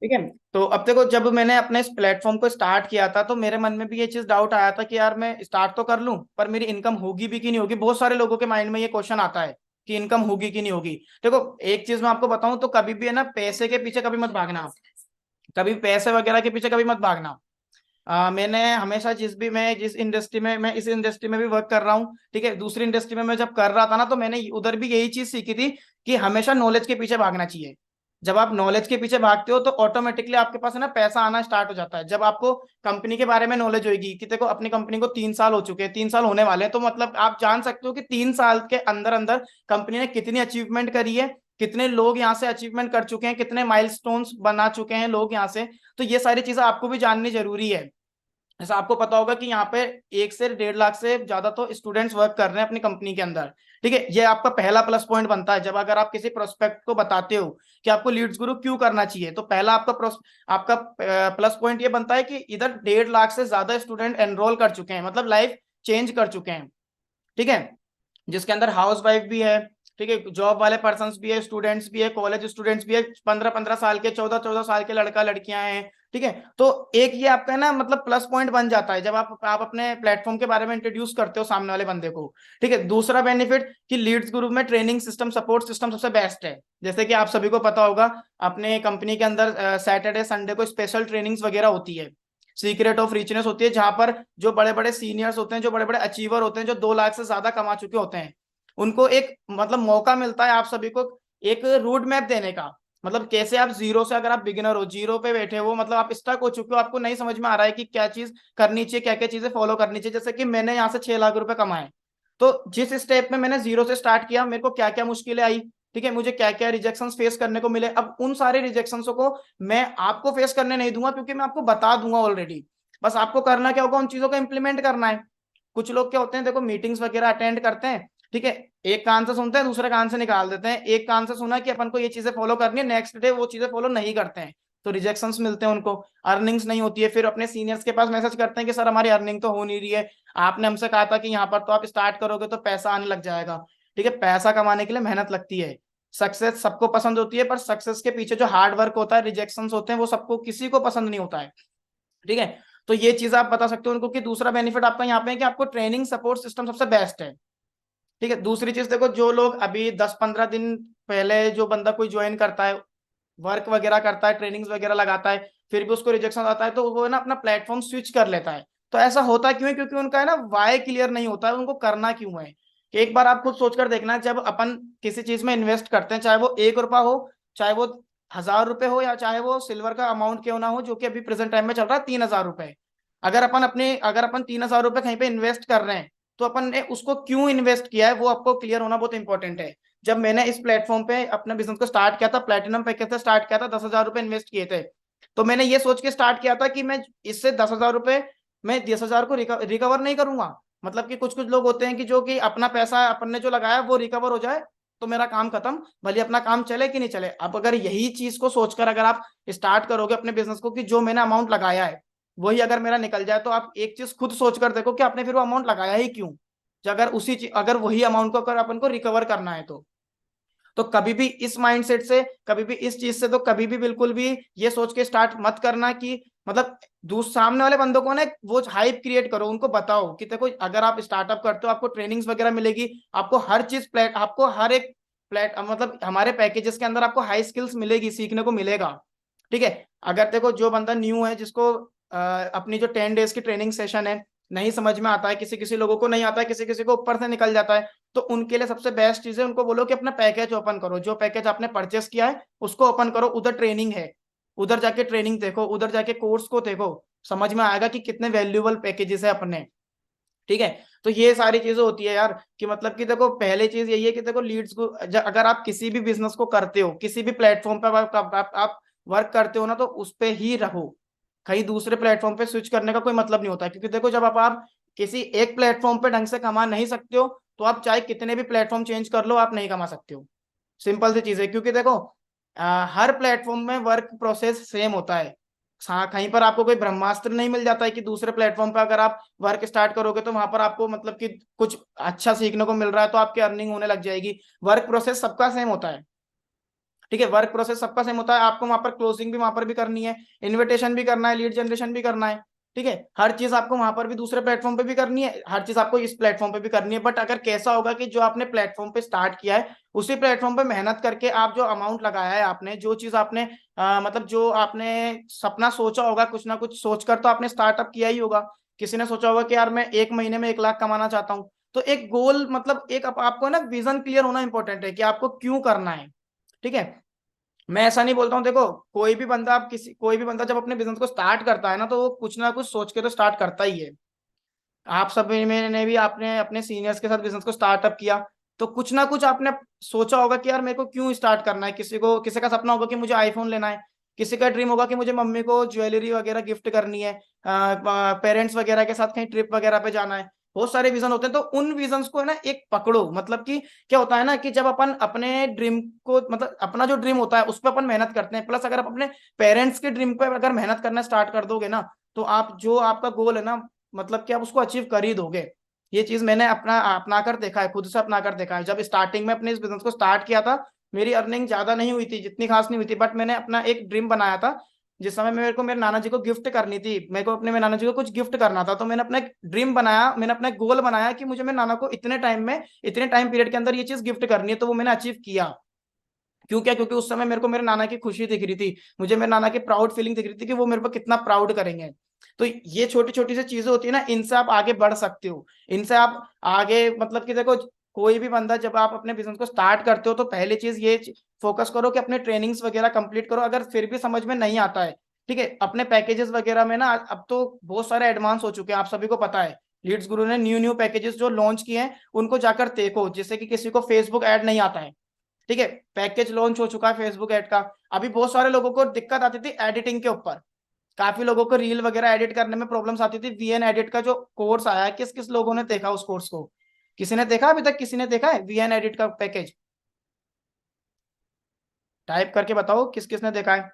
ठीक है। तो अब देखो, जब मैंने अपने इस प्लेटफॉर्म को स्टार्ट किया था तो मेरे मन में भी ये चीज डाउट आया था कि यार मैं स्टार्ट तो कर लूं पर मेरी इनकम होगी भी कि नहीं होगी। बहुत सारे लोगों के माइंड में ये क्वेश्चन आता है कि इनकम होगी कि नहीं होगी। देखो एक चीज मैं आपको बताऊं तो कभी भी है ना, पैसे के पीछे कभी मत भागना आप। कभी पैसे वगैरह के पीछे कभी मत भागना। मैंने हमेशा जिस इंडस्ट्री में, मैं इस इंडस्ट्री में भी वर्क कर रहा हूँ, ठीक है, दूसरी इंडस्ट्री में मैं जब कर रहा था ना तो मैंने उधर भी यही चीज सीखी थी कि हमेशा नॉलेज के पीछे भागना चाहिए। जब आप नॉलेज के पीछे भागते हो तो ऑटोमेटिकली आपके पास है ना पैसा आना स्टार्ट हो जाता है। जब आपको कंपनी के बारे में नॉलेज होगी कि देखो अपनी कंपनी को 3 साल हो चुके हैं, 3 साल होने वाले हैं, तो मतलब आप जान सकते हो कि 3 साल के अंदर अंदर कंपनी ने कितनी अचीवमेंट करी है, कितने लोग यहाँ से अचीवमेंट कर चुके हैं, कितने माइलस्टोन्स बना चुके हैं लोग यहाँ से। तो ये सारी चीजें आपको भी जाननी जरूरी है। जैसा आपको पता होगा कि यहाँ पे 1 से 1.5 लाख से ज्यादा तो स्टूडेंट्स वर्क कर रहे हैं अपनी कंपनी के अंदर। ठीक है, ये आपका पहला प्लस पॉइंट बनता है। जब अगर आप किसी प्रोस्पेक्ट को बताते हो कि आपको लीड्स गुरु क्यों करना चाहिए, तो पहला आपका प्लस पॉइंट ये बनता है कि इधर 1.5 लाख से ज्यादा स्टूडेंट एनरोल कर चुके हैं, मतलब लाइफ चेंज कर चुके हैं। ठीक है, जिसके अंदर हाउस वाइफ भी है, ठीक है, जॉब वाले पर्सन भी है, स्टूडेंट्स भी है, कॉलेज स्टूडेंट्स भी है, 15-15 साल के, 14-14 साल के लड़का लड़कियां हैं। ठीक है, तो एक ये आपका है ना मतलब प्लस पॉइंट बन जाता है जब आप अपने प्लेटफॉर्म के बारे में इंट्रोड्यूस करते हो सामने वाले बंदे को। ठीक है, दूसरा बेनिफिट कि लीड्स ग्रुप में ट्रेनिंग सिस्टम, सपोर्ट सिस्टम सबसे बेस्ट है। जैसे कि आप सभी को पता होगा, अपने कंपनी के अंदर सैटरडे संडे को स्पेशल ट्रेनिंग्स वगैरह होती है, सीक्रेट ऑफ रिचनेस होती है, जहां पर जो बड़े बड़े सीनियर्स होते हैं, जो बड़े बड़े अचीवर होते हैं, जो 2 लाख से ज्यादा कमा चुके होते हैं, उनको एक मतलब मौका मिलता है आप सभी को एक रूट मैप देने का। मतलब कैसे आप जीरो से, अगर आप बिगिनर हो, जीरो पे बैठे हो, मतलब आप स्टक हो चुके हो, आपको नहीं समझ में आ रहा है कि क्या चीज करनी चाहिए, क्या क्या चीजें फॉलो करनी चाहिए। जैसे कि मैंने यहाँ से 6 लाख रुपए कमाए, तो जिस स्टेप में मैंने जीरो से स्टार्ट किया, मेरे को क्या क्या मुश्किलें आई, ठीक है, मुझे क्या क्या रिजेक्शंस फेस करने को मिले, अब उन सारे रिजेक्शंस को मैं आपको फेस करने नहीं दूंगा, क्योंकि मैं आपको बता दूंगा ऑलरेडी। बस आपको करना क्या होगा, उन चीजों को इंप्लीमेंट करना है। कुछ लोग क्या होते हैं, देखो मीटिंग्स वगैरह अटेंड करते हैं, ठीक है, एक कान से सुनते हैं, दूसरे कान से निकाल देते हैं। एक कान से सुना कि अपन को ये चीजें फॉलो करनी है, नेक्स्ट डे वो चीजें फॉलो नहीं करते हैं, तो रिजेक्शंस मिलते हैं उनको, अर्निंग्स नहीं होती है। फिर अपने सीनियर्स के पास मैसेज करते हैं कि सर हमारी अर्निंग तो हो नहीं रही है, आपने हमसे कहा था कि यहाँ पर तो आप स्टार्ट करोगे तो पैसा आने लग जाएगा। ठीक है, पैसा कमाने के लिए मेहनत लगती है। सक्सेस सबको पसंद होती है, पर सक्सेस के पीछे जो हार्ड वर्क होता है, रिजेक्शंस होते हैं, वो सबको किसी को पसंद नहीं होता है। ठीक है, तो ये चीज आप बता सकते हो उनको कि दूसरा बेनिफिट आपका यहाँ पे है कि आपको ट्रेनिंग सपोर्ट सिस्टम सबसे बेस्ट है। ठीक है, दूसरी चीज देखो, जो लोग अभी 10-15 दिन पहले जो बंदा कोई ज्वाइन करता है, वर्क वगैरह करता है, ट्रेनिंग्स वगैरह लगाता है, फिर भी उसको रिजेक्शन आता है, तो वो है ना अपना प्लेटफॉर्म स्विच कर लेता है। तो ऐसा होता क्यों है, क्योंकि उनका है ना वाई क्लियर नहीं होता है, उनको करना क्यों है। कि एक बार आप खुद सोचकर देखना, जब अपन किसी चीज में इन्वेस्ट करते हैं, चाहे वो 1 रुपया हो, चाहे वो 1000 रुपए हो, या चाहे वो सिल्वर का अमाउंट क्यों ना हो, जो कि अभी प्रेजेंट टाइम में चल रहा है 3000 रुपए। अगर अपन 3000 रुपए कहीं पे इन्वेस्ट कर रहे हैं, तो अपन ने उसको क्यों इन्वेस्ट किया है वो आपको क्लियर होना बहुत इंपॉर्टेंट है। जब मैंने इस प्लेटफॉर्म पे अपने बिजनेस को स्टार्ट किया था, प्लेटिनम पैकेज से स्टार्ट किया था, 10,000 रुपए इन्वेस्ट किए थे, तो मैंने ये सोच के स्टार्ट किया था कि मैं इससे 10,000 रुपए, मैं 10,000 को रिकवर नहीं करूंगा। मतलब कि कुछ कुछ लोग होते हैं कि जो कि अपना पैसा अपन ने जो लगाया वो रिकवर हो जाए तो मेरा काम खत्म, भले अपना काम चले कि नहीं चले। अब अगर यही चीज को सोचकर अगर आप स्टार्ट करोगे अपने बिजनेस को कि जो मैंने अमाउंट लगाया है वही अगर मेरा निकल जाए, तो आप एक चीज खुद सोचकर देखो कि आपने फिर वो अमाउंट लगाया ही क्यों। अगर वही अमाउंट को अगर अपन को रिकवर करना है, तो कभी भी इस माइंडसेट से, कभी भी इस चीज से, तो कभी भी बिल्कुल भी ये सोच के स्टार्ट मत करना कि मतलब सामने वाले बंदों को ना वो हाइप क्रिएट करो, उनको बताओ कि देखो अगर आप स्टार्टअप करते हो आपको ट्रेनिंग्स वगैरह मिलेगी, आपको हर चीज आपको हर एक मतलब हमारे पैकेजेस के अंदर आपको हाई स्किल्स मिलेगी, सीखने को मिलेगा। ठीक है, अगर देखो जो बंदा न्यू है, जिसको अपनी जो 10 डेज की ट्रेनिंग सेशन है नहीं समझ में आता है, किसी किसी लोगों को नहीं आता है, किसी किसी को ऊपर से निकल जाता है, तो उनके लिए सबसे बेस्ट चीज है उनको बोलो कि अपना पैकेज ओपन करो, जो पैकेज आपने परचेस किया है उसको ओपन करो, उधर ट्रेनिंग है, उधर जाके ट्रेनिंग देखो, उधर जाके कोर्स को देखो, समझ में आएगा कि कितने वैल्यूएबल पैकेजेस है अपने। ठीक है, तो ये सारी चीजें होती है यार, कि मतलब कि देखो पहले चीज यही है कि देखो लीड्स को अगर आप किसी भी बिजनेस को करते हो, किसी भी प्लेटफॉर्म पर आप वर्क करते हो ना, तो उस पे ही रहो। कहीं दूसरे प्लेटफॉर्म पे स्विच करने का कोई मतलब नहीं होता, क्योंकि देखो जब आप किसी एक प्लेटफॉर्म पे ढंग से कमा नहीं सकते हो, तो आप चाहे कितने भी प्लेटफॉर्म चेंज कर लो आप नहीं कमा सकते हो। सिंपल सी चीज है, क्योंकि देखो हर प्लेटफॉर्म में वर्क प्रोसेस सेम होता है। हाँ, कहीं पर आपको कोई ब्रह्मास्त्र नहीं मिल जाता है कि दूसरे प्लेटफॉर्म पर अगर आप वर्क स्टार्ट करोगे तो वहां पर आपको मतलब कि कुछ अच्छा सीखने को मिल रहा है तो आपकी अर्निंग होने लग जाएगी। वर्क प्रोसेस सबका सेम होता है। ठीक है, वर्क प्रोसेस सबका सेम होता है, आपको वहां पर क्लोजिंग भी वहां पर भी करनी है, इन्विटेशन भी करना है, लीड जनरेशन भी करना है। ठीक है, हर चीज आपको वहां पर भी दूसरे प्लेटफॉर्म पे भी करनी है, हर चीज आपको इस प्लेटफॉर्म पे भी करनी है। बट अगर कैसा होगा कि जो आपने प्लेटफॉर्म पे स्टार्ट किया है उसी प्लेटफॉर्म पे मेहनत करके आप जो अमाउंट लगाया है आपने, जो चीज आपने मतलब जो आपने सपना सोचा होगा, कुछ ना कुछ सोचकर तो आपने स्टार्टअप किया ही होगा। किसी ने सोचा होगा कि यार मैं एक महीने में 1 लाख कमाना चाहता हूँ। तो एक गोल मतलब एक आपको ना विजन क्लियर होना इंपॉर्टेंट है कि आपको क्यों करना है। ठीक है, मैं ऐसा नहीं बोलता हूँ, देखो कोई भी बंदा जब अपने बिजनेस को स्टार्ट करता है ना तो वो कुछ ना कुछ सोच के तो स्टार्ट करता ही है। आप सब में ने भी आपने अपने सीनियर्स के साथ बिजनेस को स्टार्टअप किया तो कुछ ना कुछ आपने सोचा होगा कि यार मेरे को क्यों स्टार्ट करना है। किसी का सपना होगा कि मुझे आईफोन लेना है, किसी का ड्रीम होगा कि मुझे मम्मी को ज्वेलरी वगैरह गिफ्ट करनी है, पेरेंट्स वगैरह के साथ कहीं ट्रिप वगैरह पे जाना है। बहुत सारे विजन होते हैं, तो उन विजन्स को है ना एक पकड़ो। मतलब कि क्या होता है ना कि जब अपन अपने ड्रीम को मतलब अपना जो ड्रीम होता है उस पर अपन मेहनत करते हैं, प्लस अगर आप अपने पेरेंट्स के ड्रीम पे अगर मेहनत करना स्टार्ट कर दोगे ना तो आप जो आपका गोल है ना मतलब कि आप उसको अचीव कर ही दोगे। ये चीज मैंने अपना कर देखा है, खुद से अपना कर देखा है। जब स्टार्टिंग में अपने इस बिजनेस को स्टार्ट किया था मेरी अर्निंग ज्यादा नहीं हुई थी, जितनी खास नहीं हुई थी, बट मैंने अपना एक ड्रीम बनाया था। जिस समय मेरे को मेरे नाना जी को गिफ्ट करनी थी, मेरे को अपने मेरे नाना जी को कुछ गिफ्ट करना था, तो मैंने अपना एक ड्रीम बनाया, मैंने अपना एक गोल बनाया कि मुझे मेरे नाना को इतने टाइम में इतने टाइम पीरियड के अंदर ये चीज गिफ्ट करनी है, तो वो मैंने अचीव किया। क्यों क्या, क्योंकि उस समय मेरे को मेरे नाना की खुशी दिख रही थी, मुझे मेरे नाना की प्राउड फीलिंग दिख रही थी कि वो मेरे को कितना प्राउड करेंगे। तो ये छोटी छोटी सी चीजें होती है ना, इनसे आप आगे बढ़ सकते हो, इनसे आप आगे मतलब कि देखो कोई भी बंदा जब आप अपने बिजनेस को स्टार्ट करते हो तो पहली चीज ये फोकस करो कि अपने ट्रेनिंग्स वगैरह कंप्लीट करो। अगर फिर भी समझ में नहीं आता है, ठीक है, अपने पैकेजेस वगैरह में ना अब तो बहुत सारे एडवांस हो चुके हैं, आप सभी को पता है। लीड्स गुरु ने न्यू न्यू पैकेजेस जो लॉन्च किए हैं उनको जाकर देखो, जिससे कि किसी को फेसबुक ऐड नहीं आता है। ठीक है, पैकेज लॉन्च हो चुका है फेसबुक ऐड का। अभी बहुत सारे लोगों को दिक्कत आती थी एडिटिंग के ऊपर, काफी लोगों को रील वगैरह एडिट करने में प्रॉब्लम्स आती थी। वीएन एडिट का जो कोर्स आया है, किस किस लोगों ने देखा उस कोर्स को? किसी ने देखा अभी तक? किसी ने देखा है वीएन एडिट का पैकेज? टाइप करके बताओ किस किस ने देखा है।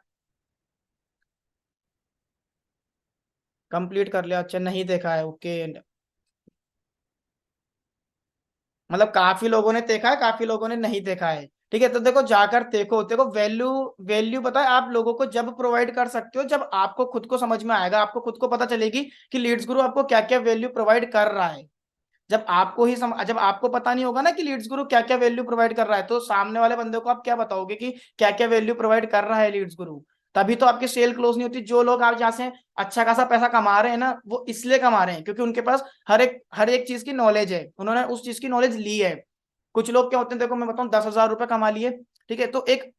कंप्लीट कर लिया, अच्छा नहीं देखा है, ओके। मतलब काफी लोगों ने देखा है, काफी लोगों ने नहीं देखा है। ठीक है, तो देखो जाकर देखो, देखो वैल्यू वैल्यू पता है आप लोगों को जब प्रोवाइड कर सकते हो जब आपको खुद को समझ में आएगा, आपको खुद को पता चलेगी कि लीड्स गुरु आपको क्या क्या वैल्यू प्रोवाइड कर रहा है। जब आपको पता नहीं होगा ना कि लीड्स गुरु क्या क्या वैल्यू प्रोवाइड कर रहा है, तो सामने वाले बंदे को आप क्या बताओगे कि क्या क्या वैल्यू प्रोवाइड कर रहा है लीड्स गुरु? तभी तो आपकी सेल क्लोज नहीं होती। जो लोग आप जहाँ से अच्छा खासा पैसा कमा रहे हैं ना वो इसलिए कमा रहे हैं क्योंकि उनके पास हर एक चीज की नॉलेज है, उन्होंने उस चीज की नॉलेज ली है। कुछ लोग क्या होते हैं, देखो मैं बताऊं, 10,000 रुपए कमा लिए, ठीक है, तो एक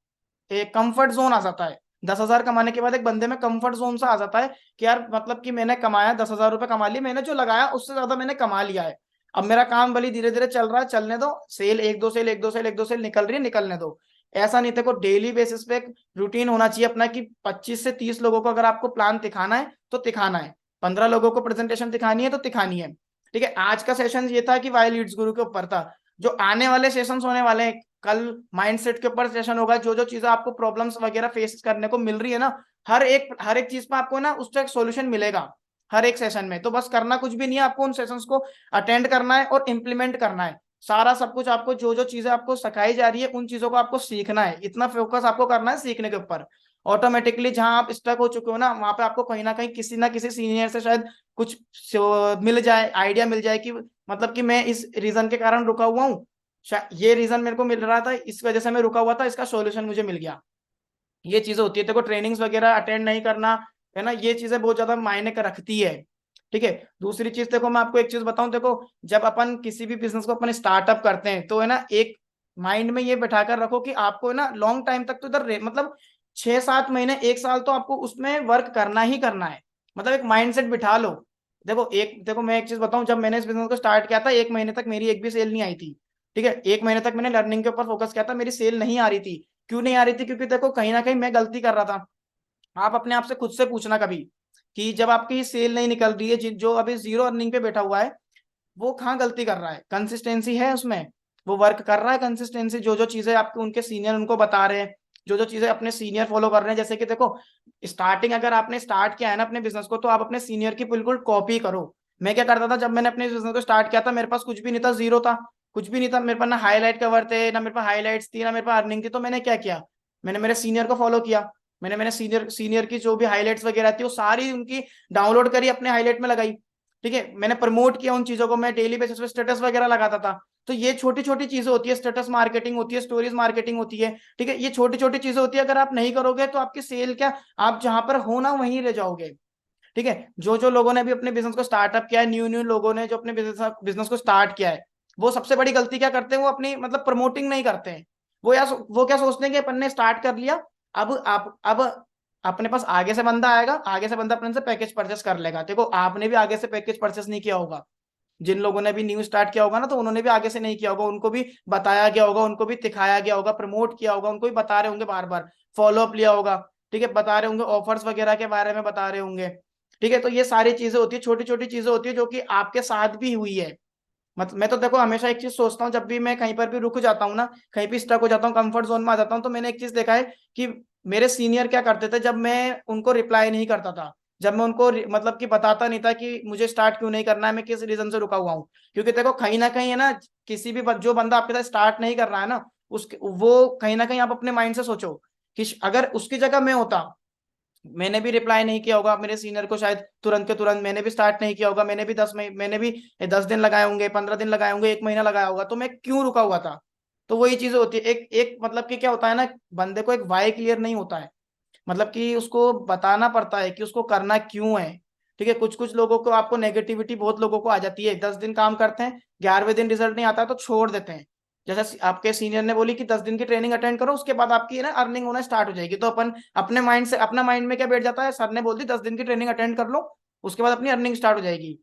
कंफर्ट जोन आ जाता है। 10,000 कमाने के बाद एक बंदे में कंफर्ट जोन सा आ जाता है कि यार मतलब कि मैंने कमाया 10,000 रुपए कमा लिए, मैंने जो लगाया उससे ज्यादा मैंने कमा लिया है। अब मेरा काम भले धीरे धीरे चल रहा है, चलने दो, सेल एक दो सेल एक दो सेल एक दो सेल निकल रही है, निकलने दो। ऐसा नहीं, देखो डेली बेसिस पे एक रूटीन होना चाहिए अपना कि 25 से 30 लोगों को अगर आपको प्लान दिखाना है तो दिखाना है, 15 लोगों को प्रेजेंटेशन दिखानी है तो दिखानी है। ठीक है, आज का सेशन ये था कि वाई लीड्स गुरु के ऊपर था। जो आने वाले सेशन होने वाले हैं, कल माइंडसेट के ऊपर सेशन होगा, जो जो चीजें आपको प्रॉब्लम्स वगैरह फेस करने को मिल रही है ना, हर एक चीज पर आपको ना उसका एक सोल्यूशन मिलेगा हर एक सेशन में। तो बस करना कुछ भी नहीं है, आपको उन सेशंस को अटेंड करना है और इम्प्लीमेंट करना है। सारा सब कुछ आपको जो जो चीजें आपको सिखाई जा रही है उन चीजों को आपको सीखना है, इतना फोकस आपको करना है सीखने के ऊपर। ऑटोमेटिकली जहां आप स्टक हो चुके हो ना वहां पे आपको कहीं ना किसी सीनियर से शायद कुछ मिल जाए, आइडिया मिल जाए कि मतलब कि मैं इस रीजन के कारण रुका हुआ हूँ, ये रीजन मेरे को मिल रहा था, इस वजह से मैं रुका हुआ था, इसका सॉल्यूशन मुझे मिल गया। ये चीजें होती है, देखो ट्रेनिंग्स वगैरह अटेंड नहीं करना है ना, ये चीजें बहुत ज्यादा मायने का रखती है। ठीक है, दूसरी चीज देखो मैं आपको एक चीज बताऊं, देखो जब अपन किसी भी बिजनेस को अपन स्टार्टअप करते हैं तो है ना एक माइंड में ये बैठा कर रखो कि आपको है ना लॉन्ग टाइम तक तो मतलब 6-7 महीने 1 साल तो आपको उसमें वर्क करना ही करना है। मतलब एक माइंडसेट बिठा लो। देखो मैं एक चीज बताऊं, जब मैंने इस बिजनेस को स्टार्ट किया था 1 महीने तक मेरी एक भी सेल नहीं आई थी। ठीक है, 1 महीने तक मैंने लर्निंग के ऊपर फोकस किया था, मेरी सेल नहीं आ रही थी। क्यों नहीं आ रही थी? क्योंकि देखो कहीं ना कहीं मैं गलती कर रहा था। आप अपने आप से खुद से पूछना कभी कि जब आपकी सेल नहीं निकल रही है, जो अभी जीरो अर्निंग पे बैठा हुआ है वो कहाँ गलती कर रहा है? कंसिस्टेंसी है उसमें? वो वर्क कर रहा है कंसिस्टेंसी? जो जो चीजें आपके उनके सीनियर उनको बता रहे हैं, जो जो चीजें अपने सीनियर फॉलो कर रहे हैं, जैसे कि देखो स्टार्टिंग अगर आपने स्टार्ट किया है ना अपने बिजनेस को तो आप अपने सीनियर की बिल्कुल कॉपी करो। मैं क्या करता था जब मैंने अपने बिजनेस को स्टार्ट किया था, मेरे पास कुछ भी नहीं था, जीरो था, कुछ भी नहीं था मेरे पास, ना हाईलाइट कवर थे, ना मेरे पास हाईलाइट्स थी, ना मेरे पास अर्निंग थी। तो मैंने क्या किया, मैंने मेरे सीनियर को फॉलो किया, मैंने मैंने सीनियर सीनियर की जो भी हाईलाइट्स वगैरह थी वो सारी उनकी डाउनलोड करी, अपने हाईलाइट में लगाई। ठीक है, मैंने प्रमोट किया उन चीजों को, मैं डेली बेसिस पे स्टेटस वगैरह लगाता था। तो ये छोटी छोटी चीजें होती है, स्टेटस मार्केटिंग होती है, स्टोरीज मार्केटिंग होती है। ठीक है, ये छोटी छोटी चीजें होती है, अगर आप नहीं करोगे तो आपकी सेल क्या, आप जहां पर हो ना वहीं रह जाओगे। ठीक है, जो जो लोगों ने भी अपने बिजनेस को स्टार्टअप किया है, न्यू न्यू लोगों ने जो अपने बिजनेस बिजनेस को स्टार्ट किया है, वो सबसे बड़ी गलती क्या करते हैं, वो अपनी मतलब प्रमोटिंग नहीं करते हैं। वो क्या सोचते हैं कि अपन ने स्टार्ट कर लिया, अब अपने पास आगे से बंदा आएगा, आगे से बंदा अपने से पैकेज परचेस कर लेगा। देखो आपने भी आगे से पैकेज परचेस नहीं किया होगा, जिन लोगों ने भी न्यू स्टार्ट किया होगा ना, तो उन्होंने भी आगे से नहीं किया होगा, उनको भी बताया गया होगा, उनको भी दिखाया गया होगा, प्रमोट किया होगा, उनको भी बता रहे होंगे बार बार, फॉलोअप लिया होगा। ठीक है, बता रहे होंगे, ऑफर्स वगैरह के बारे में बता रहे होंगे। ठीक है, तो ये सारी चीजें होती है, छोटी छोटी चीजें होती है जो कि आपके साथ भी हुई है। मतलब मैं तो देखो हमेशा एक चीज सोचता हूँ, जब भी मैं कहीं पर भी रुक जाता हूँ ना, कहीं भी स्टक हो जाता हूँ, कंफर्ट जोन में आ जाता हूँ, तो मैंने एक चीज देखा है कि मेरे सीनियर क्या करते थे, जब मैं उनको रिप्लाई नहीं करता था, जब मैं उनको मतलब कि बताता नहीं था कि मुझे स्टार्ट क्यों नहीं करना है, मैं किस रीजन से रुका हुआ हूँ। क्योंकि देखो कहीं ना कहीं है ना, किसी भी जो बंदा आपके साथ स्टार्ट नहीं कर रहा है ना, उसके वो कहीं ना कहीं आप अपने माइंड से सोचो कि अगर उसकी जगह मैं होता, मैंने भी रिप्लाई नहीं किया होगा मेरे सीनियर को, शायद तुरंत के तुरंत मैंने भी स्टार्ट नहीं किया होगा, मैंने भी 10 दिन लगाए होंगे, 15 दिन लगाए होंगे, एक महीना लगाया होगा, तो मैं क्यों रुका हुआ था। तो वही चीजें होती है, एक एक मतलब कि क्या होता है ना, बंदे को एक वाई क्लियर नहीं होता है, मतलब कि उसको बताना पड़ता है कि उसको करना क्यों है। ठीक है, कुछ कुछ लोगों को, आपको नेगेटिविटी बहुत लोगों को आ जाती है, 10 दिन काम करते हैं, 11वें दिन रिजल्ट नहीं आता तो छोड़ देते हैं। जैसे आपके सीनियर ने बोली कि 10 दिन की ट्रेनिंग अटेंड करो, उसके बाद आपकी ना अर्निंग होना स्टार्ट हो जाएगी, तो अपन अपने माइंड से, अपना माइंड में क्या बैठ जाता है, सर ने बोल दी 10 दिन की ट्रेनिंग अटेंड कर लो, उसके बाद अपनी अर्निंग स्टार्ट हो जाएगी।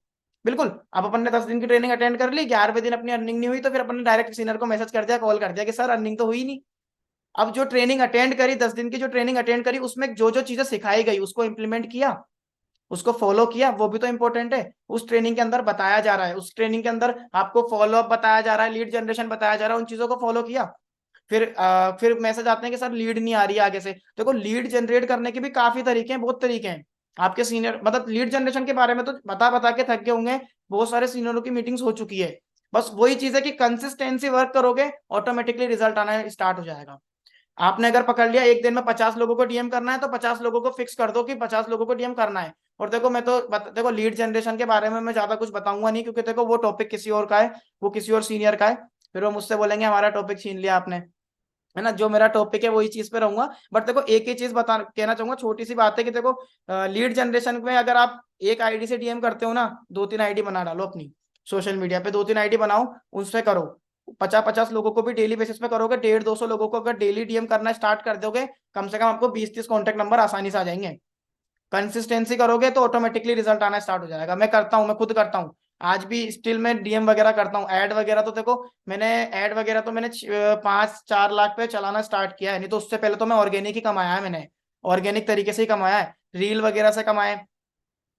बिल्कुल, अब अपन ने 10 दिन की ट्रेनिंग अटेंड कर ली, 11वें दिन अपनी अर्निंग नहीं हुई, तो फिर अपन ने डायरेक्ट सीनियर को मैसेज कर दिया, कॉल कर दिया कि सर अर्निंग तो हुई नहीं। अब जो ट्रेनिंग अटेंड करी, 10 दिन की जो ट्रेनिंग अटेंड करी, उसमें जो जो चीजें सिखाई गई उसको इंप्लीमेंट किया, उसको फॉलो किया, वो भी तो इंपॉर्टेंट है। उस ट्रेनिंग के अंदर बताया जा रहा है, उस ट्रेनिंग के अंदर आपको फॉलोअप बताया जा रहा है, लीड जनरेशन बताया जा रहा है, उन चीजों को फॉलो किया। फिर मैसेज आते हैं कि सर लीड नहीं आ रही है आगे से। देखो लीड जनरेट करने के भी काफी तरीके हैं, बहुत तरीके हैं। आपके सीनियर मतलब लीड जनरेशन के बारे में तो बता बता के थक गए होंगे, बहुत सारे सीनियरों की मीटिंग्स हो चुकी है। बस वही चीज है कि कंसिस्टेंसी वर्क करोगे, ऑटोमेटिकली रिजल्ट आना स्टार्ट हो जाएगा। आपने अगर पकड़ लिया एक दिन में 50 लोगों को डीएम करना है, तो 50 लोगों को फिक्स कर दो कि 50 लोगों को डीएम करना है। और देखो मैं तो देखो लीड जनरेशन के बारे में मैं ज्यादा कुछ बताऊंगा नहीं, क्योंकि देखो वो टॉपिक किसी और का है, वो किसी और सीनियर का है, फिर वो मुझसे बोलेंगे हमारा टॉपिक छीन लिया आपने, है ना। जो मेरा टॉपिक है वही चीज पे रहूंगा। बट देखो एक ही चीज बता कहना चाहूंगा, छोटी सी बात है कि देखो लीड जनरेशन में अगर आप एक आईडी से डीएम करते हो ना, 2-3 आईडी बना डालो अपनी, सोशल मीडिया पे 2-3 आईडी बनाओ, उनसे करो। 50-50 लोगों को भी डेली बेसिस पे करोगे, 150-200 लोगों को अगर डेली डीएम करना स्टार्ट कर दोगे, कम से कम आपको 20-30 कॉन्टेक्ट नंबर आसानी से आ जाएंगे। कंसिस्टेंसी करोगे तो ऑटोमेटिकली रिजल्ट आना स्टार्ट हो जाएगा। मैं करता हूँ, मैं खुद करता हूँ, आज भी स्टिल मैं डीएम वगैरह करता हूँ। ऐड वगैरह तो देखो मैंने, ऐड वगैरह तो मैंने 5-4 लाख पे चलाना स्टार्ट किया है, नहीं तो उससे पहले तो मैं ऑर्गेनिक ही कमाया है, मैंने ऑर्गेनिक तरीके से ही कमाया है, रील वगैरह से कमाए,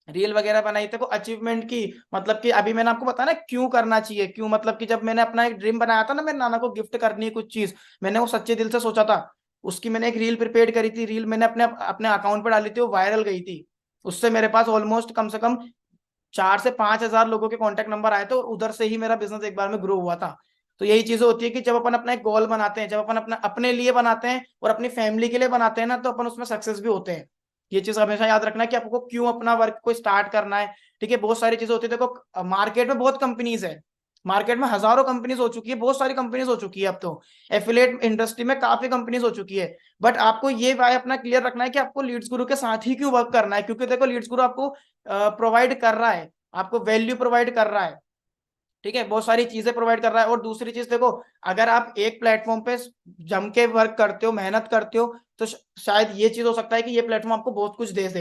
रील वगैरह बनाई। देखो अचीवमेंट की, मतलब कि अभी मैंने आपको बताया ना क्यों करना चाहिए, क्यों मतलब कि जब मैंने अपना एक ड्रीम बनाया था ना, मेरे नाना को गिफ्ट करनी है कुछ चीज, मैंने वो सच्चे दिल से सोचा था, उसकी मैंने एक रील प्रिपेयर करी थी, रील मैंने अपने अपने अकाउंट पर डाली थी, वो वायरल गई थी। उससे मेरे पास ऑलमोस्ट कम से कम 4 से 5 हजार लोगों के कॉन्टेक्ट नंबर आए थे, और उधर से ही मेरा बिजनेस एक बार में ग्रो हुआ था। तो यही चीजें होती है कि जब अपन अपना एक गोल बनाते हैं, जब अपन अपना अपने लिए बनाते हैं और अपनी फैमिली के लिए बनाते हैं ना, तो अपन उसमें सक्सेस भी होते हैं। ये चीज हमेशा याद रखना है कि आपको क्यों अपना वर्क को स्टार्ट करना है। ठीक है, बहुत सारी चीजें होती है, देखो मार्केट में बहुत कंपनीज है, मार्केट में हजारों कंपनीज हो चुकी है, बहुत सारी कंपनीज हो चुकी है अब तो, एफिलिएट इंडस्ट्री में काफी कंपनीज हो चुकी है। बट आपको ये वाय अपना क्लियर रखना है कि आपको लीड्स गुरु के साथ ही क्यों वर्क करना है, क्योंकि देखो लीड्स गुरु आपको प्रोवाइड कर रहा है, आपको वैल्यू प्रोवाइड कर रहा है। ठीक है, बहुत सारी चीजें प्रोवाइड कर रहा है। और दूसरी चीज देखो, अगर आप एक प्लेटफॉर्म पे जम के वर्क करते हो, मेहनत करते हो, तो शायद ये चीज हो सकता है कि ये प्लेटफॉर्म आपको बहुत कुछ दे दे,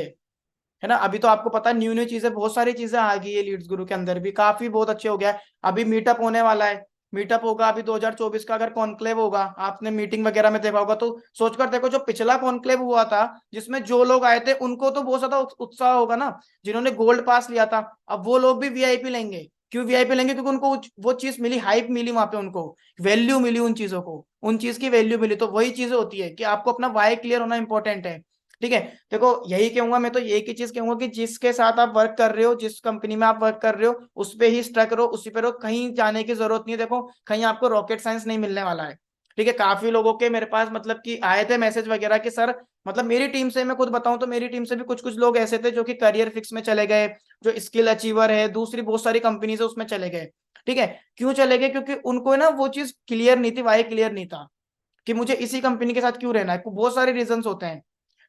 है ना। अभी तो आपको पता है न्यू न्यू चीजें, बहुत सारी चीजें आ गई है लीड्स गुरु के अंदर भी, काफी बहुत अच्छे हो गया है। अभी मीटअप होने वाला है, मीटअप होगा अभी 2024 का, अगर कॉन्क्लेव होगा, आपने मीटिंग वगैरह में देखा होगा, तो सोचकर देखो जो पिछला कॉन्क्लेव हुआ था, जिसमें जो लोग आए थे उनको तो बहुत ज्यादा उत्साह होगा ना, जिन्होंने गोल्ड पास लिया था, अब वो लोग भी वीआईपी लेंगे। क्यों वीआईपी लेंगे? क्योंकि उनको वो चीज मिली, हाइप मिली, वहां पे उनको वैल्यू मिली, उन चीजों को, उन चीज की वैल्यू मिली। तो वही चीजें होती है कि आपको अपना वाई क्लियर होना इंपॉर्टेंट है। ठीक है, देखो यही कहूंगा मैं, तो एक ही चीज कहूंगा कि जिसके साथ आप वर्क कर रहे हो, जिस कंपनी में आप वर्क कर रहे हो, उस पे ही स्टक रहो, उसी पे रहो, कहीं जाने की जरूरत नहीं है। देखो कहीं आपको रॉकेट साइंस नहीं मिलने वाला है। ठीक है, काफी लोगों के मेरे पास मतलब कि आए थे मैसेज वगैरह कि सर, मतलब मेरी टीम से मैं खुद बताऊं तो मेरी टीम से भी कुछ कुछ लोग ऐसे थे जो कि करियर फिक्स में चले गए, जो स्किल अचीवर है, दूसरी बहुत सारी कंपनीज है उसमें चले गए। ठीक है, क्यों चले गए? क्योंकि उनको ना वो चीज क्लियर नहीं थी, वाई क्लियर नहीं था कि मुझे इसी कंपनी के साथ क्यों रहना है। बहुत सारे रीजंस होते हैं।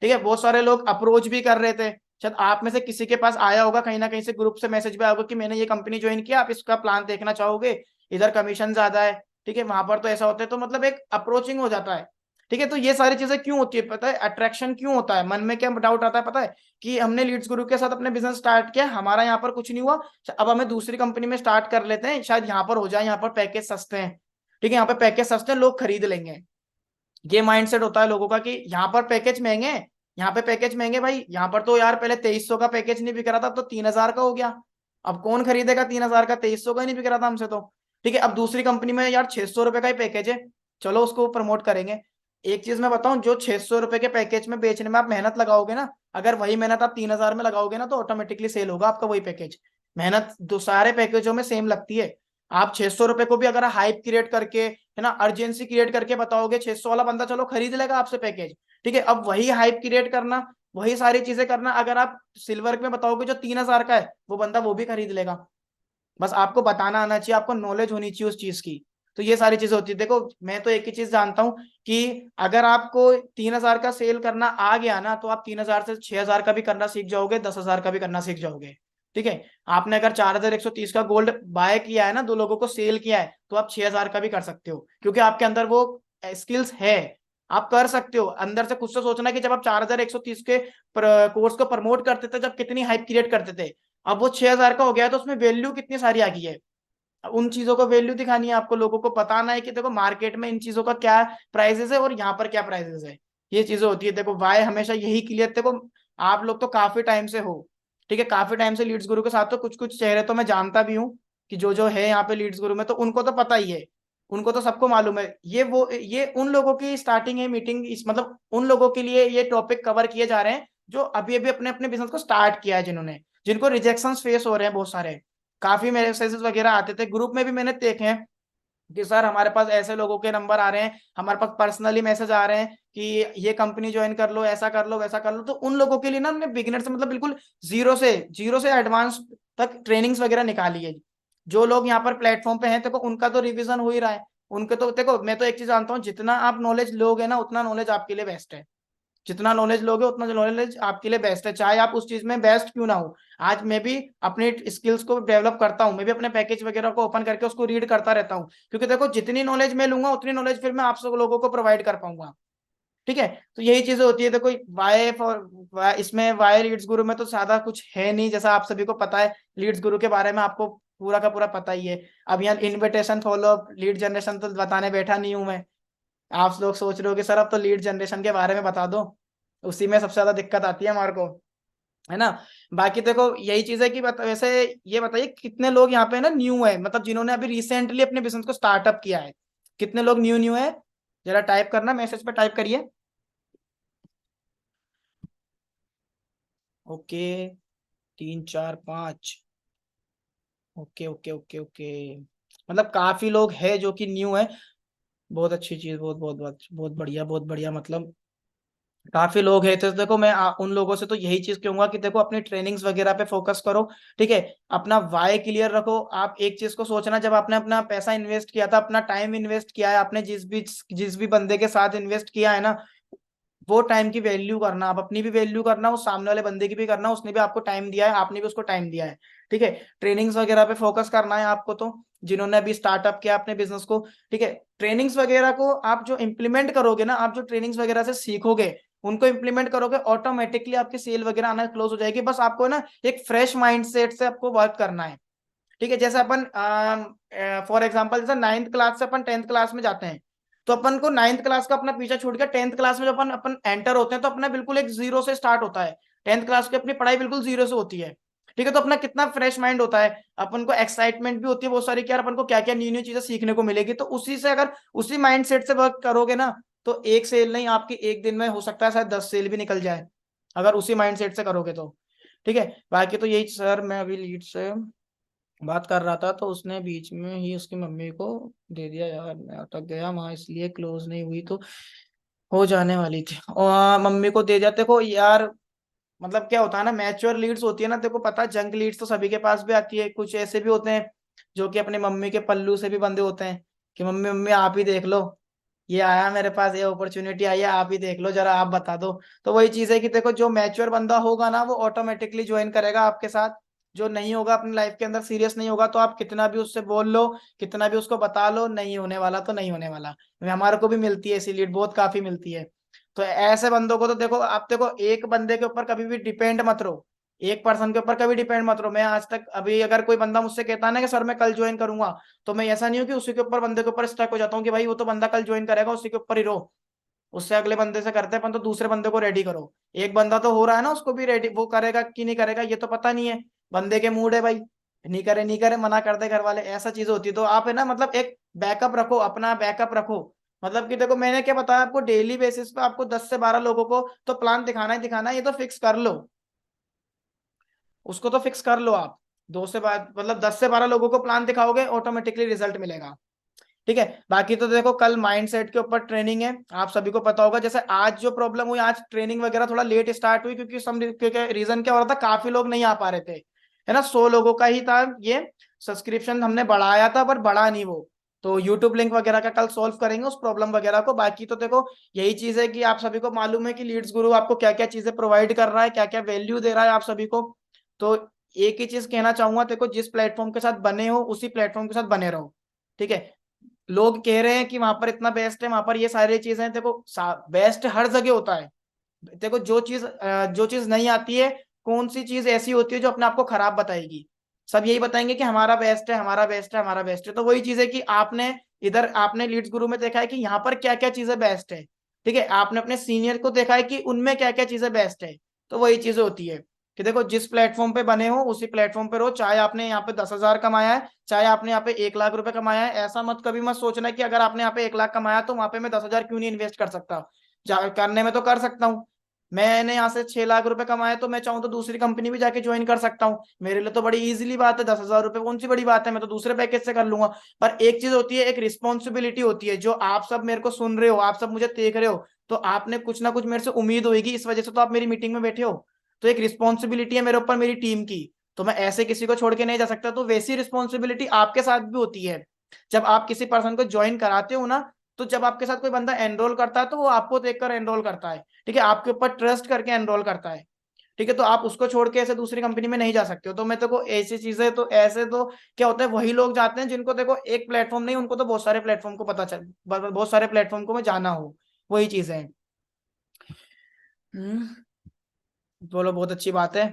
ठीक है, बहुत सारे लोग अप्रोच भी कर रहे थे, शायद आप में से किसी के पास आया होगा, कहीं ना कहीं से ग्रुप से मैसेज भी आया होगा कि मैंने ये कंपनी ज्वाइन किया, आप इसका प्लान देखना चाहोगे, इधर कमीशन ज्यादा है। ठीक है, वहां पर तो ऐसा होता है, तो मतलब एक अप्रोचिंग हो जाता है। ठीक है, तो ये सारी चीजें क्यों होती है पता है? अट्रैक्शन क्यों होता है, मन में क्या डाउट आता है पता है? कि हमने लीड्स ग्रुप के साथ अपने बिजनेस स्टार्ट किया, हमारा यहाँ पर कुछ नहीं हुआ, अब हमें दूसरी कंपनी में स्टार्ट कर लेते हैं, शायद यहाँ पर हो जाए, यहाँ पर पैकेज सस्ते हैं। ठीक है, यहाँ पर पैकेज सस्ते हैं, लोग खरीद लेंगे। ये माइंडसेट होता है लोगों का कि यहाँ पर पैकेज महंगे हैं, यहाँ पे पैकेज महंगे भाई, यहाँ पर तो यार पहले 2300 का पैकेज नहीं बिक रहा था, अब तो 3000 का हो गया। अब कौन खरीदेगा 3000 का? 2300 का ही नहीं बिक रहा था हमसे तो। ठीक है, अब दूसरी कंपनी में यार 600 रुपए का ही पैकेज है, चलो उसको प्रमोट करेंगे। एक चीज मैं बताऊं, जो 600 रुपए के पैकेज में बेचने में आप मेहनत लगाओगे ना, अगर वही मेहनत आप 3000 में लगाओगे ना, तो ऑटोमेटिकली सेल होगा आपका वही पैकेज। मेहनत दो सारे पैकेजों में सेम लगती है। आप 600 रुपए को भी अगर हाइप क्रिएट करके, है ना, अर्जेंसी क्रिएट करके बताओगे, 600 वाला बंदा चलो खरीद लेगा आपसे पैकेज। ठीक है, अब वही हाइप क्रिएट करना, वही सारी चीजें करना, अगर आप सिल्वर में बताओगे जो 3000 का है, वो बंदा वो भी खरीद लेगा। बस आपको बताना आना चाहिए, आपको नॉलेज होनी चाहिए उस चीज की। तो ये सारी चीजें होती है। देखो, मैं तो एक ही चीज जानता हूँ कि अगर आपको 3000 का सेल करना आ गया ना, तो आप 3000 से 6000 का भी करना सीख जाओगे, 10,000 का भी करना सीख जाओगे। ठीक है, आपने अगर 4130 का गोल्ड बाय किया है ना, दो लोगों को सेल किया है, तो आप 6000 का भी कर सकते हो, क्योंकि आपके अंदर वो स्किल्स है। आप कर सकते हो। अंदर से खुद से सोचना कि जब आप 4130 के कोर्स को प्रमोट करते थे, जब कितनी हाइप क्रिएट करते थे, अब वो 6000 का हो गया है, तो उसमें वैल्यू कितनी सारी आ गई है। उन चीजों को वैल्यू दिखानी है आपको, लोगों को बताना है कि देखो मार्केट में इन चीजों का क्या प्राइसेस है और यहाँ पर क्या प्राइसेस है। ये चीजें होती है। देखो वाई हमेशा यही क्लियर, देखो आप लोग तो काफी टाइम से हो, ठीक है, काफी टाइम से लीड्स गुरु के साथ, तो कुछ कुछ चेहरे तो मैं जानता भी हूँ कि जो है यहाँ पे लीड्स गुरु में, तो उनको तो पता ही है, उनको तो सबको मालूम है। ये उन लोगों की स्टार्टिंग है मीटिंग, इस मतलब उन लोगों के लिए ये टॉपिक कवर किए जा रहे हैं जो अभी अभी अपने अपने बिजनेस को स्टार्ट किया है, जिन्होंने, जिनको रिजेक्शन फेस हो रहे हैं बहुत सारे। काफी मैसेजेस वगैरह आते थे ग्रुप में भी, मैंने देखे हैं कि सर हमारे पास ऐसे लोगों के नंबर आ रहे हैं, हमारे पास पर्सनली मैसेज आ रहे हैं कि ये कंपनी ज्वाइन कर लो, ऐसा कर लो, वैसा कर लो। तो उन लोगों के लिए ना हमने बिगिनर से मतलब बिल्कुल जीरो से एडवांस तक ट्रेनिंग्स वगैरह निकाली है। जो लोग यहाँ पर प्लेटफॉर्म पे हैं, देखो उनका तो रिवीजन हो ही रहा है। उनके तो देखो, मैं तो एक चीज जानता हूँ, जितना आप नॉलेज लोगे ना, उतना नॉलेज आपके लिए बेस्ट है। जितना नॉलेज लोगे उतना नॉलेज आपके लिए बेस्ट है, चाहे आप उस चीज में बेस्ट क्यों ना हो। आज मैं भी अपनी स्किल्स को डेवलप करता हूँ, मैं भी अपने पैकेज वगैरह को ओपन करके उसको रीड करता रहता हूँ, क्योंकि देखो जितनी नॉलेज मैं लूंगा उतनी नॉलेज फिर मैं आप सब लोगों को प्रोवाइड कर पाऊंगा। ठीक है, तो यही चीजें होती है। देखो वाई फॉर इसमें वाई लीड्स गुरु में तो ज्यादा कुछ है नहीं, जैसा आप सभी को पता है लीड्स गुरु के बारे में, आपको पूरा का पूरा पता ही है। अब यहाँ इन्विटेशन फॉलोअप लीड जनरेशन तो बताने बैठा नहीं हूं मैं। आप लोग सोच रहे हो कि सर अब तो लीड जनरेशन के बारे में बता दो, उसी में सबसे ज्यादा दिक्कत आती है हमारे को, है ना। बाकी देखो यही चीज है कि वैसे ये बताइए कितने लोग यहाँ पे ना न्यू है, मतलब जिन्होंने अभी रिसेंटली अपने बिजनेस को स्टार्टअप किया है, कितने लोग न्यू न्यू है? जरा टाइप करना, मैसेज पे टाइप करिए। Okay, 3 4 5। Okay okay okay okay, मतलब काफी लोग है जो कि न्यू है। बहुत अच्छी चीज, बहुत बहुत बहुत बहुत बढ़िया, बहुत बढ़िया। मतलब काफी लोग हैं, तो देखो मैं उन लोगों से तो यही चीज कहूंगा कि देखो अपनी ट्रेनिंग्स वगैरह पे फोकस करो। ठीक है, अपना वाई क्लियर रखो। आप एक चीज को सोचना, जब आपने अपना पैसा इन्वेस्ट किया था, अपना टाइम इन्वेस्ट किया है, आपने जिस भी बंदे के साथ इन्वेस्ट किया है ना, वो टाइम की वैल्यू करना, आप अपनी भी वैल्यू करना, उस सामने वाले बंदे की भी करना, उसने भी आपको टाइम दिया है, आपने भी उसको टाइम दिया है। ठीक है, ट्रेनिंग्स वगैरह पे फोकस करना है आपको, तो जिन्होंने अभी स्टार्टअप किया अपने बिजनेस को। ठीक है, ट्रेनिंग्स वगैरह को आप जो इम्प्लीमेंट करोगे ना, आप जो ट्रेनिंग्स वगैरह से सीखोगे, उनको इम्प्लीमेंट करोगे, ऑटोमेटिकली आपकी सेल वगैरह आना क्लोज हो जाएगी। बस आपको ना एक फ्रेश माइंड सेट से आपको वर्क करना है। ठीक है, जैसे अपन फॉर एग्जाम्पल जैसे 9th क्लास से अपन 10th क्लास में जाते हैं, तो अपन को 9th क्लास का अपना पीछा छोड़ के 10th क्लास में जब अपन अपन एंटर होते हैं, तो अपना बिल्कुल एक जीरो से स्टार्ट होता है। 10th क्लास की अपनी पढ़ाई बिल्कुल जीरो से होती है। ठीक है, तो अपना कितना फ्रेश माइंड होता है, अपन को एक्साइटमेंट भी होती है बहुत सारी कि यार अपन को क्या क्या न्यू न्यू चीजें सीखने को मिलेगी। तो उसी से अगर उसी माइंड सेट से वर्क करोगे ना, तो एक सेल नहीं, आपकी एक दिन में हो सकता है शायद 10 सेल भी निकल जाए, अगर उसी माइंड सेट से करोगे तो। ठीक है, बाकी तो यही सर, मैं अभी लीड से बात कर रहा था तो उसने बीच में ही उसकी मम्मी को दे दिया। यार मैं अटक गया वहां, इसलिए क्लोज नहीं हुई तो हो जाने वाली थी। और मम्मी को दे दिया। देखो यार, मतलब क्या होता है ना, मैच्योर लीड्स होती है ना, देखो पता, जंक लीड्स तो सभी के पास भी आती है। कुछ ऐसे भी होते हैं जो कि अपने मम्मी के पल्लू से भी बंधे होते हैं कि मम्मी मम्मी आप ही देख लो, ये आया मेरे पास, ये अपॉर्चुनिटी आई है, आप ही देख लो जरा, आप बता दो। तो वही चीज है कि देखो, जो मैच्योर बंदा होगा ना वो ऑटोमेटिकली ज्वाइन करेगा आपके साथ। जो नहीं होगा, अपनी लाइफ के अंदर सीरियस नहीं होगा, तो आप कितना भी उससे बोल लो, कितना भी उसको बता लो, नहीं होने वाला तो नहीं होने वाला। हमारे को भी मिलती है ऐसी लीड, बहुत काफी मिलती है। तो ऐसे बंदों को तो देखो, आप देखो, एक बंदे के ऊपर कभी भी डिपेंड मत रहो, एक पर्सन के ऊपर कभी डिपेंड मत रहो। मैं आज तक, अभी अगर कोई बंदा मुझसे कहता है ना कि सर मैं कल ज्वाइन करूंगा, तो मैं ऐसा नहीं हूँ कि उसी के ऊपर, बंदे के ऊपर स्टक हो जाता हूँ कि भाई वो तो बंदा कल ज्वाइन करेगा, उसी के ऊपर ही रहो, उससे अगले बंदे से करते हैं अपन, तो दूसरे बंदे को रेडी करो। एक बंदा तो हो रहा है ना, उसको भी रेडी, वो करेगा कि नहीं करेगा ये तो पता नहीं है, बंदे के मूड है भाई, नहीं करे नहीं करे, मना कर दे घर वाले, ऐसा चीज होती है। तो आप है ना, मतलब एक बैकअप रखो, अपना बैकअप रखो। मतलब कि देखो, मैंने क्या बताया आपको, डेली बेसिस पे आपको 10 से 12 लोगों को तो प्लान दिखाना ही दिखाना है, ये तो फिक्स कर लो, उसको तो फिक्स कर लो आप। दो से बाद मतलब 10 से 12 लोगों को प्लान दिखाओगे, ऑटोमेटिकली रिजल्ट मिलेगा। ठीक है, बाकी तो देखो कल माइंडसेट के ऊपर ट्रेनिंग है, आप सभी को पता होगा। जैसे आज जो प्रॉब्लम हुई, आज ट्रेनिंग वगैरह थोड़ा लेट स्टार्ट हुई, क्योंकि रीजन क्या हो रहा था, काफी लोग नहीं आ पा रहे थे, है ना, 100 लोगों का ही था ये सब्सक्रिप्शन, हमने बढ़ाया था पर बढ़ा नहीं वो। तो यूट्यूब लिंक वगैरह का कल सॉल्व करेंगे उस प्रॉब्लम वगैरह को। बाकी तो देखो, यही चीज है कि आप सभी को मालूम है कि लीड्स गुरु आपको क्या क्या चीजें प्रोवाइड कर रहा है, क्या क्या वैल्यू दे रहा है आप सभी को। तो एक ही चीज कहना चाहूंगा, देखो जिस प्लेटफॉर्म के साथ बने हो उसी प्लेटफॉर्म के साथ बने रहो। ठीक है, लोग कह रहे हैं कि वहां पर इतना बेस्ट है, वहां पर ये सारी चीजें हैं, देखो बेस्ट हर जगह होता है। देखो जो चीज नहीं आती है, कौन सी चीज ऐसी होती है जो अपने आप को खराब बताएगी। सब यही बताएंगे कि हमारा बेस्ट है, हमारा बेस्ट है, हमारा बेस्ट है। तो वही चीज है कि आपने इधर, आपने लीड्स गुरु में देखा है कि यहाँ पर क्या क्या चीजें बेस्ट है। ठीक है, आपने अपने सीनियर को देखा है कि उनमें क्या क्या चीजें बेस्ट है। तो वही चीजें होती है कि देखो, जिस प्लेटफॉर्म पे बने हो उसी प्लेटफॉर्म पे रहो। चाहे आपने यहाँ पे 10,000 कमाया है, चाहे आपने यहाँ पे 1 लाख रुपए कमाया है, ऐसा मत कभी मत सोचना कि अगर आपने यहाँ पे 1 लाख कमाया तो वहां पे मैं 10,000 क्यों नहीं इन्वेस्ट कर सकता। करने में तो कर सकता हूँ। मैंने यहाँ से 6 लाख रुपए कमाए, तो मैं चाहूँ तो दूसरी कंपनी भी जाके ज्वाइन कर सकता हूँ, मेरे लिए तो बड़ी इजीली बात है। 10,000 रुपए कौन सी बड़ी बात है, मैं तो दूसरे पैकेज से कर लूंगा। पर एक चीज होती है, एक रिस्पॉन्सिबिलिटी होती है, जो आप सब मेरे को सुन रहे हो, आप सब मुझे देख रहे हो, तो आपने कुछ ना कुछ मेरे से उम्मीद होगी, इस वजह से तो आप मेरी मीटिंग में बैठे हो। तो एक रिस्पॉन्सिबिलिटी है मेरे ऊपर, मेरी टीम की। तो मैं ऐसे किसी को छोड़ के नहीं जा सकता। तो वैसी रिस्पॉन्सिबिलिटी आपके साथ भी होती है। जब आप किसी पर्सन को ज्वाइन कराते हो ना, तो जब आपके साथ कोई बंदा एनरोल करता है, तो वो आपको देखकर एनरोल करता है। ठीक है, आपके ऊपर ट्रस्ट करके एनरोल करता है। ठीक है, तो आप उसको छोड़ के ऐसे दूसरी कंपनी में नहीं जा सकते हो। तो मैं देखो, ऐसी चीजें तो ऐसे तो क्या होता है, वही लोग जाते हैं जिनको देखो एक प्लेटफॉर्म नहीं, उनको तो बहुत सारे प्लेटफॉर्म को पता चल, बहुत सारे प्लेटफॉर्म को में जाना हो। वही चीजें हैं। हम्म, बोलो, बहुत अच्छी बात है।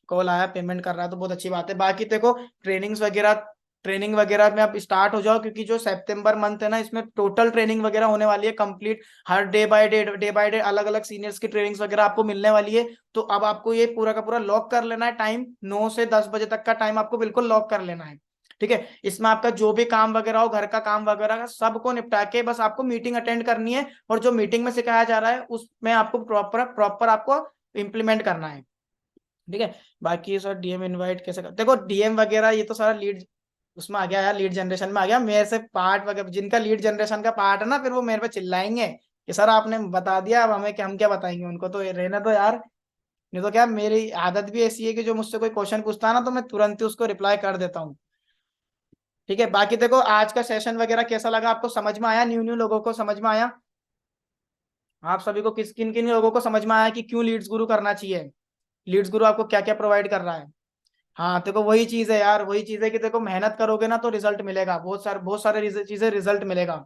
कॉल आया, पेमेंट कर रहा है तो बहुत अच्छी बात है। बाकी देखो, ट्रेनिंग वगैरह में अब स्टार्ट हो जाओ, क्योंकि जो सितंबर मंथ है ना, इसमें टोटल ट्रेनिंग वगैरह होने वाली है complete. Her day by day अलग अलग सीनियर्स की ट्रेनिंग्स वगैरह आपको मिलने वाली है। तो अब आपको ये पूरा का पूरा लॉक कर लेना है टाइम, 9 से 10 बजे तक का टाइम आपको बिल्कुल लॉक कर लेना है। ठीक है, इसमें आपका जो भी काम वगैरह हो, घर का काम वगैरह का, सबको निपटा के बस आपको मीटिंग अटेंड करनी है, और जो मीटिंग में सिखाया जा रहा है उसमें आपको प्रॉपर प्रॉपर आपको इम्प्लीमेंट करना है। ठीक है, बाकी सर डीएम इनवाइट कैसे देखो, डीएम वगैरह ये तो सारा लीड उसमें आ गया यार, लीड जनरेशन में आ गया। मेरे से पार्ट वगैरह, जिनका लीड जनरेशन का पार्ट है ना, फिर वो मेरे पे चिल्लाएंगे कि सर आपने बता दिया, अब हमें क्या, हम क्या बताएंगे उनको, तो ये रहने दो यार। नहीं तो क्या, मेरी आदत भी ऐसी है कि जो मुझसे कोई क्वेश्चन पूछता है ना, तो मैं तुरंत ही उसको रिप्लाई कर देता हूँ। ठीक है, बाकी देखो आज का सेशन वगैरह कैसा लगा आपको, समझ में आया, न्यू न्यू लोगों को समझ में आया, आप सभी को किस किन किन लोगों को समझ में आया कि क्यों लीड्स गुरु करना चाहिए, लीड्स गुरु आपको क्या क्या प्रोवाइड कर रहा है। हाँ, देखो वही चीज है यार, वही चीज है कि देखो, मेहनत करोगे ना तो रिजल्ट मिलेगा, बहुत सारे चीजें रिजल्ट मिलेगा।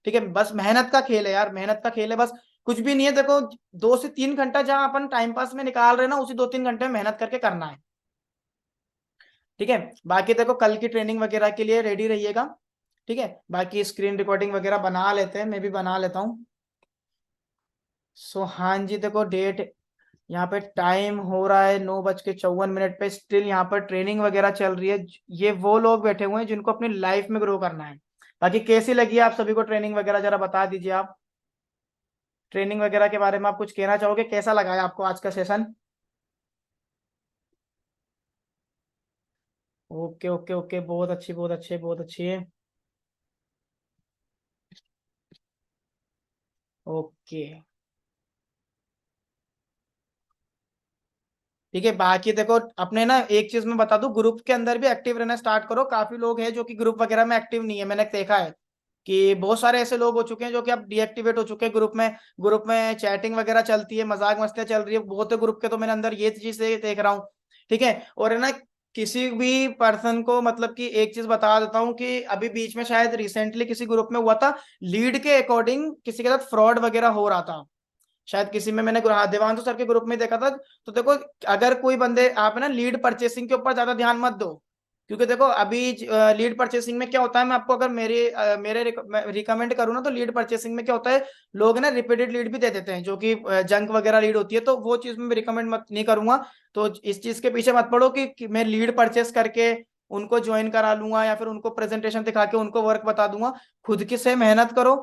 ठीक है, बस मेहनत का खेल है यार, मेहनत का खेल है बस, कुछ भी नहीं है। देखो, 2 से 3 घंटा जहां अपन टाइम पास में निकाल रहे हैं ना, उसी 2-3 घंटे में मेहनत करके करना है। ठीक है, बाकी देखो कल की ट्रेनिंग वगैरह के लिए रेडी रहिएगा। ठीक है, बाकी स्क्रीन रिकॉर्डिंग वगैरह बना लेते हैं, मैं भी बना लेता हूँ। सो हाँ जी, देखो डेट, यहाँ पे टाइम हो रहा है 9:54 पे, स्टिल यहाँ पर ट्रेनिंग वगैरह चल रही है। ये वो लोग बैठे हुए हैं जिनको अपनी लाइफ में ग्रो करना है। बाकी कैसी लगी आप सभी को ट्रेनिंग वगैरह, जरा बता दीजिए आप। ट्रेनिंग वगैरह के बारे में आप कुछ कहना चाहोगे, कैसा लगा है आपको आज का सेशन। ओके ओके ओके, बहुत अच्छी बहुत अच्छी बहुत अच्छी है। ओके ठीक है। बाकी देखो अपने ना एक चीज मैं बता दूं, ग्रुप के अंदर भी एक्टिव रहना स्टार्ट करो। काफी लोग हैं जो कि ग्रुप वगैरह में एक्टिव नहीं है, मैंने देखा है कि बहुत सारे ऐसे लोग हो चुके हैं जो कि अब डीएक्टिवेट हो चुके हैं ग्रुप में। ग्रुप में चैटिंग वगैरह चलती है, मजाक मस्तियां चल रही है बहुत ग्रुप के, तो मैंने अंदर ये चीज से देख रहा हूँ। ठीक है। और है ना, किसी भी पर्सन को मतलब कि एक चीज बता देता हूँ कि अभी बीच में शायद रिसेंटली किसी ग्रुप में हुआ था, लीड के अकॉर्डिंग किसी के साथ फ्रॉड वगैरह हो रहा था। शायद किसी में मैंने हाँ, देवांशु सर के ग्रुप में देखा था। तो देखो, अगर कोई बंदे आप है ना लीड परचेसिंग के ऊपर ज्यादा ध्यान मत दो। क्योंकि देखो अभी लीड परचेसिंग में क्या होता है, मैं आपको अगर मेरे रिकमेंड करूँ ना, तो लीड परचेसिंग में क्या होता है, लोग ना रिपीटेड लीड भी दे देते हैं जो कि जंक वगैरह लीड होती है, तो वो चीज मैं रिकमेंड मत नहीं करूंगा। तो इस चीज के पीछे मत पड़ो कि मैं लीड परचेस करके उनको ज्वाइन करा लूंगा या फिर उनको प्रेजेंटेशन दिखा के उनको वर्क बता दूंगा। खुद की से मेहनत करो।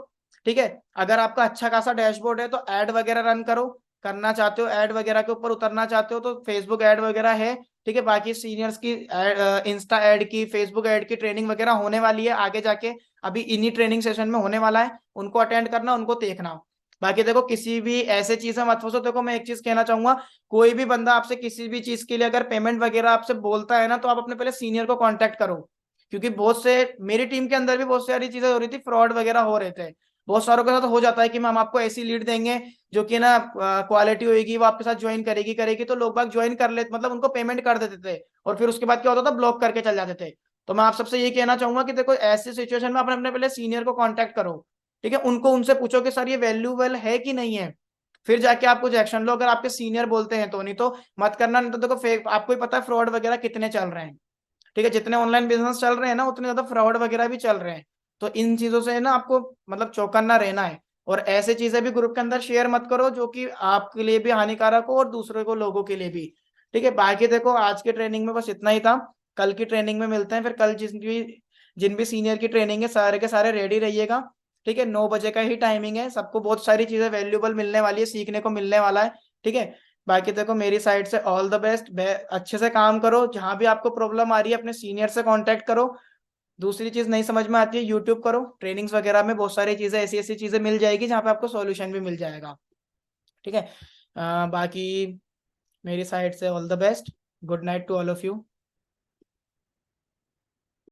ठीक है। अगर आपका अच्छा खासा डैशबोर्ड है तो ऐड वगैरह रन करो। करना चाहते हो ऐड वगैरह के ऊपर उतरना चाहते हो तो फेसबुक ऐड वगैरह है। ठीक है। बाकी सीनियर्स की इंस्टा ऐड की, फेसबुक ऐड की ट्रेनिंग वगैरह होने वाली है आगे जाके। अभी इन्हीं ट्रेनिंग सेशन में होने वाला है, उनको अटेंड करना, उनको देखना। बाकी देखो किसी भी ऐसे चीज में मत फंसो। देखो मैं एक चीज कहना चाहूंगा, कोई भी बंदा आपसे किसी भी चीज के लिए अगर पेमेंट वगैरह आपसे बोलता है ना, तो आप अपने पहले सीनियर को कांटेक्ट करो। क्योंकि बहुत से, मेरी टीम के अंदर भी बहुत सारी चीजें हो रही थी, फ्रॉड वगैरह हो रहे थे। बहुत सारों के साथ हो जाता है कि हम आपको ऐसी लीड देंगे जो कि ना क्वालिटी होगी, वो आपके साथ ज्वाइन करेगी करेगी, तो लोग बाग ज्वाइन कर लेते, मतलब उनको पेमेंट कर देते थे। और फिर उसके बाद क्या होता था, ब्लॉक करके चल जाते थे। तो मैं आप सबसे ये कहना चाहूंगा कि देखो ऐसी सिचुएशन में अपने अपने पहले सीनियर को कांटेक्ट करो। ठीक है। उनको उनसे पूछो कि सर ये वैल्यूबल है कि नहीं है। फिर जाके आप कुछ एक्शन लो, अगर आपके सीनियर बोलते हैं तो। नहीं तो मत करना। नहीं तो देखो फेक, आपको ही पता है फ्रॉड वगैरह कितने चल रहे हैं। ठीक है। जितने ऑनलाइन बिजनेस चल रहे हैं ना, उतने ज्यादा फ्रॉड वगैरह भी चल रहे हैं। तो इन चीजों से ना आपको मतलब चौकन्ना रहना है। और ऐसे चीजें भी ग्रुप के अंदर शेयर मत करो जो कि आपके लिए भी हानिकारक हो और दूसरे को लोगों के लिए भी। ठीक है। बाकी देखो आज के ट्रेनिंग में बस इतना ही था। कल की ट्रेनिंग में मिलते हैं फिर। कल जिन भी सीनियर की ट्रेनिंग है सारे के सारे रेडी रहिएगा। ठीक है। 9 बजे का ही टाइमिंग है। सबको बहुत सारी चीजें वैल्यूबल मिलने वाली है, सीखने को मिलने वाला है। ठीक है। बाकी देखो मेरी साइड से ऑल द बेस्ट। अच्छे से काम करो, जहां भी आपको प्रॉब्लम आ रही है अपने सीनियर से कांटेक्ट करो। दूसरी चीज नहीं समझ में आती है, यूट्यूब करो, ट्रेनिंग्स वगैरह में बहुत सारी चीजें ऐसी ऐसी चीजें मिल जाएगी जहाँ पे आपको सॉल्यूशन भी मिल जाएगा। ठीक है। बाकी मेरी साइड से all the best. Good night to all of you.